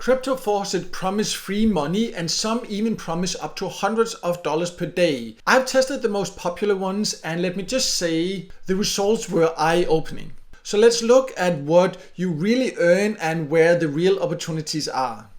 Crypto faucets promise free money and some even promise up to hundreds of dollars per day. I've tested the most popular ones and let me just say the results were eye-opening. So let's look at what you really earn and where the real opportunities are.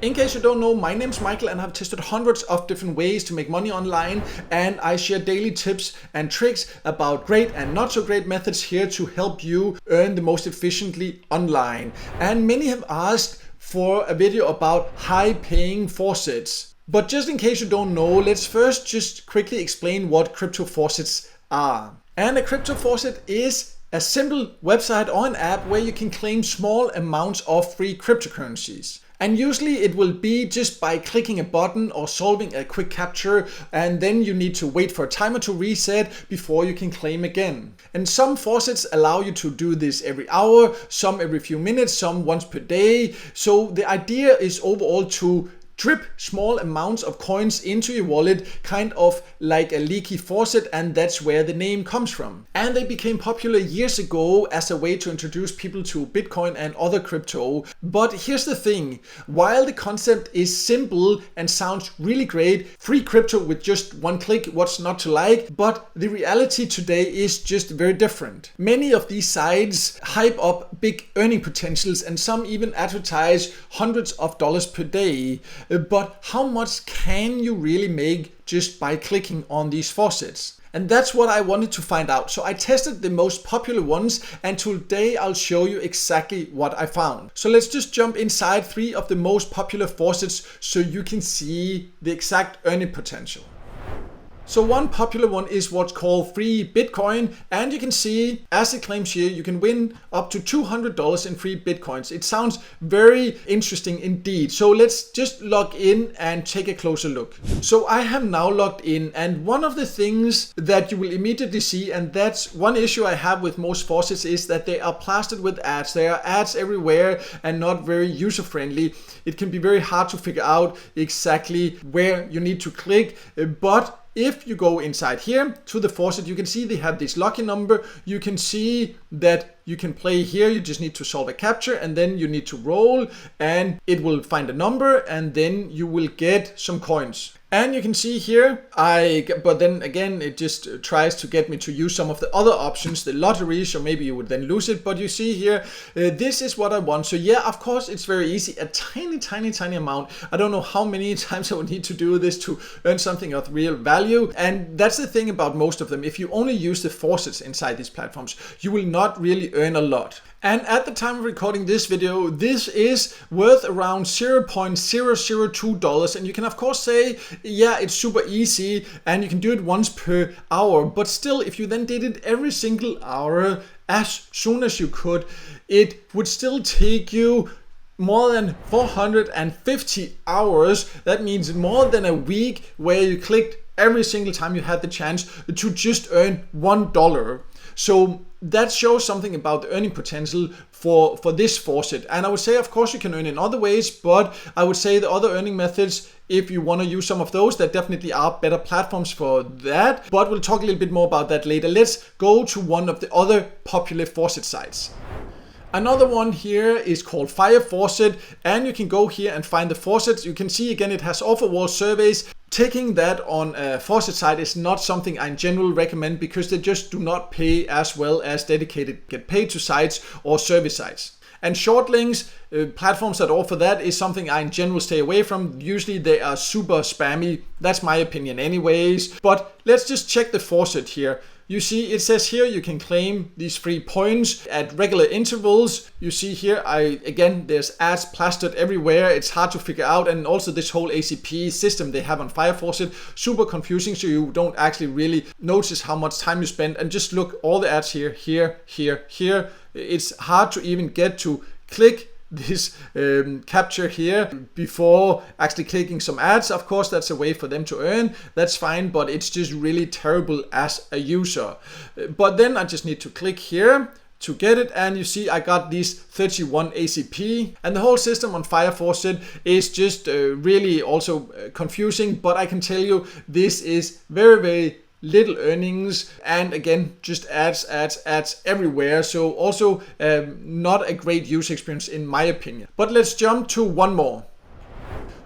In case you don't know, my name's Michael and I've tested hundreds of different ways to make money online, and I share daily tips and tricks about great and not so great methods here to help you earn the most efficiently online. And many have asked for a video about high paying faucets. But just in case you don't know, let's first just quickly explain what crypto faucets are. And a crypto faucet is a simple website or an app where you can claim small amounts of free cryptocurrencies. And usually it will be just by clicking a button or solving a quick captcha, and then you need to wait for a timer to reset before you can claim again. And some faucets allow you to do this every hour, some every few minutes, some once per day. So the idea is overall to drip small amounts of coins into your wallet, kind of like a leaky faucet, and that's where the name comes from. And they became popular years ago as a way to introduce people to Bitcoin and other crypto. But here's the thing, while the concept is simple and sounds really great, free crypto with just one click, what's not to like? But the reality today is just very different. Many of these sites hype up big earning potentials and some even advertise hundreds of dollars per day. But how much can you really make just by clicking on these faucets? And that's what I wanted to find out. So I tested the most popular ones and today I'll show you exactly what I found. So let's just jump inside 3 of the most popular faucets so you can see the exact earning potential. So one popular one is what's called free Bitcoin, and you can see, as it claims here, you can win up to $200 in free Bitcoins. It sounds very interesting indeed. So let's just log in and take a closer look. So I have now logged in, and one of the things that you will immediately see, and that's one issue I have with most faucets, is that they are plastered with ads. There are ads everywhere and not very user friendly. It can be very hard to figure out exactly where you need to click, but if you go inside here to the faucet, you can see they have this lucky number. You can see that you can play here. You just need to solve a captcha and then you need to roll and it will find a number and then you will get some coins. And you can see here, but then again, it just tries to get me to use some of the other options, the lottery, so maybe you would then lose it. But you see here, this is what I want. So yeah, of course, it's very easy, a tiny amount. I don't know how many times I would need to do this to earn something of real value. And that's the thing about most of them. If you only use the faucets inside these platforms, you will not really earn a lot. And at the time of recording this video, this is worth around $0.002. And you can of course say, yeah, it's super easy and you can do it once per hour. But still, if you then did it every single hour as soon as you could, it would still take you more than 450 hours. That means more than a week where you clicked every single time you had the chance to just earn $1. So that shows something about the earning potential for this faucet. And I would say, of course, you can earn in other ways, but I would say the other earning methods, if you want to use some of those, there definitely are better platforms for that. But we'll talk a little bit more about that later. Let's go to one of the other popular faucet sites. Another one here is called Faucet, and you can go here and find the faucets. You can see again it has offer wall surveys. Taking that on a faucet site is not something I in general recommend because they just do not pay as well as dedicated get paid to sites or service sites. And short links, platforms that offer that, is something I in general stay away from. Usually they are super spammy. That's my opinion anyways. But let's just check the faucet here. You see, it says here you can claim these free points at regular intervals. You see here, again, there's ads plastered everywhere. It's hard to figure out. And also this whole ACP system they have on Faucet, super confusing. So you don't actually really notice how much time you spend. And just look, all the ads here. It's hard to even get to click this capture here before actually clicking some ads. Of course, that's a way for them to earn. That's fine, but it's just really terrible as a user. But then I just need to click here to get it, and you see I got these 31 ACP, and the whole system on Faucet is just really also confusing, but I can tell you this is very little earnings, and again, just ads everywhere. So also not a great user experience in my opinion. But let's jump to one more.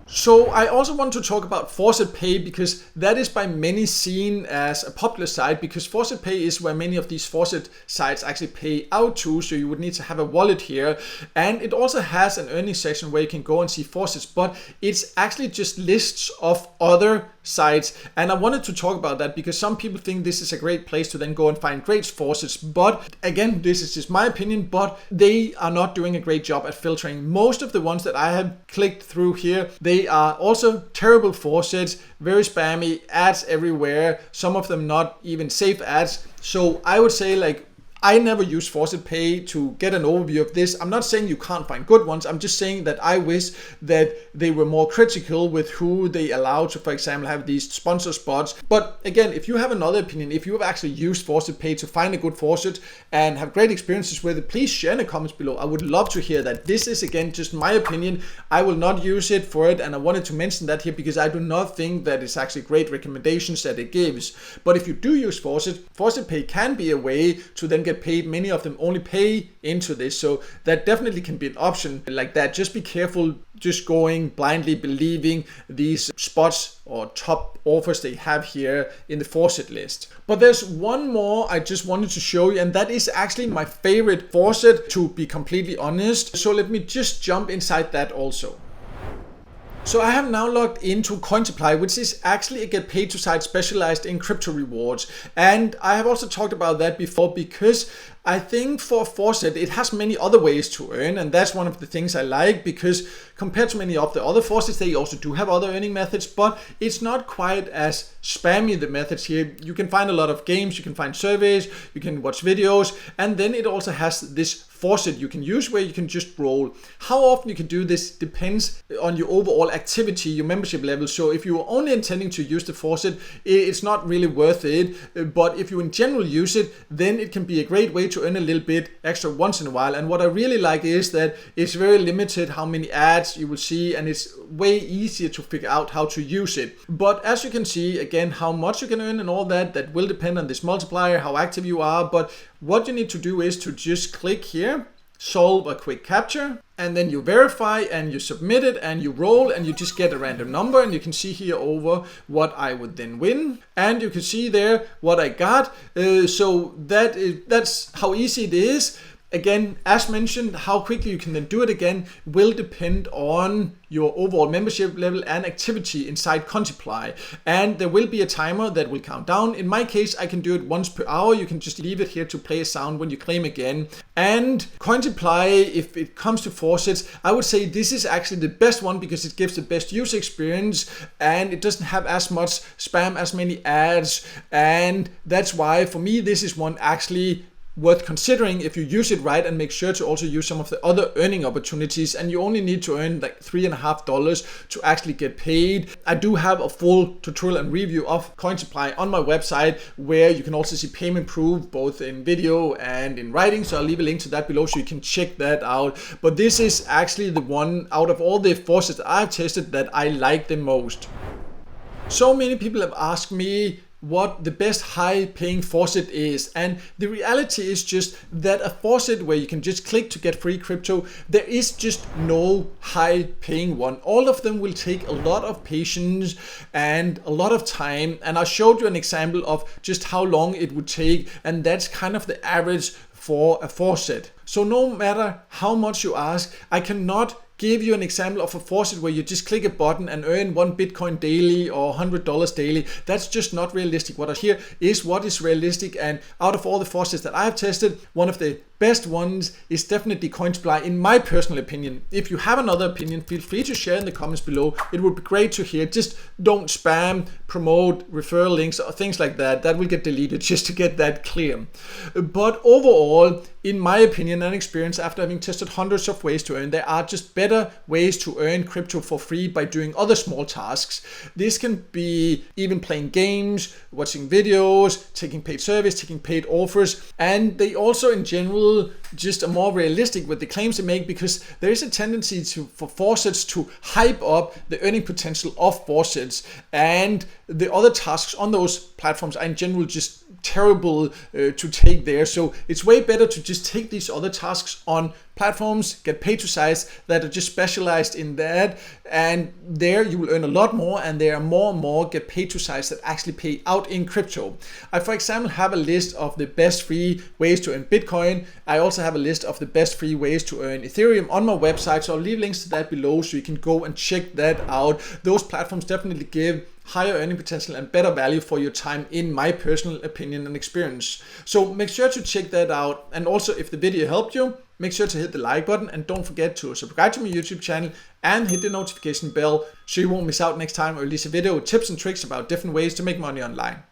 So I also want to talk about Faucet Pay, because that is by many seen as a popular site, because Faucet Pay is where many of these faucet sites actually pay out to, so you would need to have a wallet here. And it also has an earnings section where you can go and see faucets, but it's actually just lists of other sites. And I wanted to talk about that because some people think this is a great place to then go and find great faucets, but again, this is just my opinion, but they are not doing a great job at filtering. Most of the ones that I have clicked through here, they are also terrible faucets, very spammy, ads everywhere, some of them not even safe ads. So I would say, like, I never use Faucet Pay to get an overview of this. I'm not saying you can't find good ones. I'm just saying that I wish that they were more critical with who they allow to, for example, have these sponsor spots. But again, if you have another opinion, if you have actually used Faucet Pay to find a good faucet and have great experiences with it, please share in the comments below. I would love to hear that. This is, again, just my opinion. I will not use it for it, and I wanted to mention that here because I do not think that it's actually great recommendations that it gives. But if you do use Faucet Pay can be a way to then get paid. Many of them only pay into this, so that definitely can be an option like that. Just be careful just going blindly believing these spots or top offers they have here in the faucet list. But there's one more I just wanted to show you, and that is actually my favorite faucet, to be completely honest. So let me just jump inside that also. So I have now logged into Coinsupply, which is actually a get paid to site specialized in crypto rewards. And I have also talked about that before because I think for a faucet, it has many other ways to earn, and that's one of the things I like, because compared to many of the other faucets, they also do have other earning methods, but it's not quite as spammy, the methods here. You can find a lot of games, you can find surveys, you can watch videos, and then it also has this faucet you can use where you can just roll. How often you can do this depends on your overall activity, your membership level. So if you're only intending to use the faucet, it's not really worth it. But if you in general use it, then it can be a great way to earn a little bit extra once in a while. And what I really like is that it's very limited how many ads you will see, and it's way easier to figure out how to use it. But as you can see, again, how much you can earn and all that will depend on this multiplier, how active you are. But what you need to do is to just click here, solve a quick captcha, and then you verify and you submit it and you roll, and you just get a random number, and you can see here over what I would then win, and you can see there what I got. So that's how easy it is. Again, as mentioned, how quickly you can then do it again will depend on your overall membership level and activity inside Coinsupply. And there will be a timer that will count down. In my case, I can do it once per hour. You can just leave it here to play a sound when you claim again. And Coinsupply, if it comes to faucets, I would say this is actually the best one because it gives the best user experience and it doesn't have as much spam, as many ads. And that's why for me, this is one actually worth considering if you use it right, and make sure to also use some of the other earning opportunities. And you only need to earn like $3.50 to actually get paid. I do have a full tutorial and review of Coinsupply on my website, where you can also see payment proof both in video and in writing. So I'll leave a link to that below so you can check that out. But this is actually the one out of all the faucets that I've tested that I like the most. So many people have asked me what the best high paying faucet is, and the reality is just that a faucet where you can just click to get free crypto, there is just no high paying one. All of them will take a lot of patience and a lot of time, and I showed you an example of just how long it would take, and that's kind of the average for a faucet. So no matter how much you ask, I cannot give you an example of a faucet where you just click a button and earn 1 Bitcoin daily or $100 daily. That's just not realistic. What I hear is what is realistic, and out of all the faucets that I've tested, one of the best ones is definitely Coinsupply, in my personal opinion. If you have another opinion, feel free to share in the comments below. It would be great to hear. Just don't spam, promote, referral links, or things like that. That will get deleted, just to get that clear. But overall, in my opinion and experience, after having tested hundreds of ways to earn, there are just better ways to earn crypto for free by doing other small tasks. This can be even playing games, watching videos, taking paid service, taking paid offers, and they also in general just are more realistic with the claims they make, because there is a tendency for Faucets to hype up the earning potential of Faucets, and the other tasks on those platforms are in general just terrible to take there. So it's way better to just take these other tasks on platforms, get paid to size that are just specialized in that, and there you will earn a lot more, and there are more and more get paid to size that actually pay out in crypto. I, for example, have a list of the best free ways to earn Bitcoin. I also have a list of the best free ways to earn Ethereum on my website, so I'll leave links to that below so you can go and check that out. Those platforms definitely give higher earning potential and better value for your time, in my personal opinion and experience. So make sure to check that out. And also, if the video helped you, make sure to hit the like button, and don't forget to subscribe to my YouTube channel and hit the notification bell so you won't miss out next time I release a video with tips and tricks about different ways to make money online.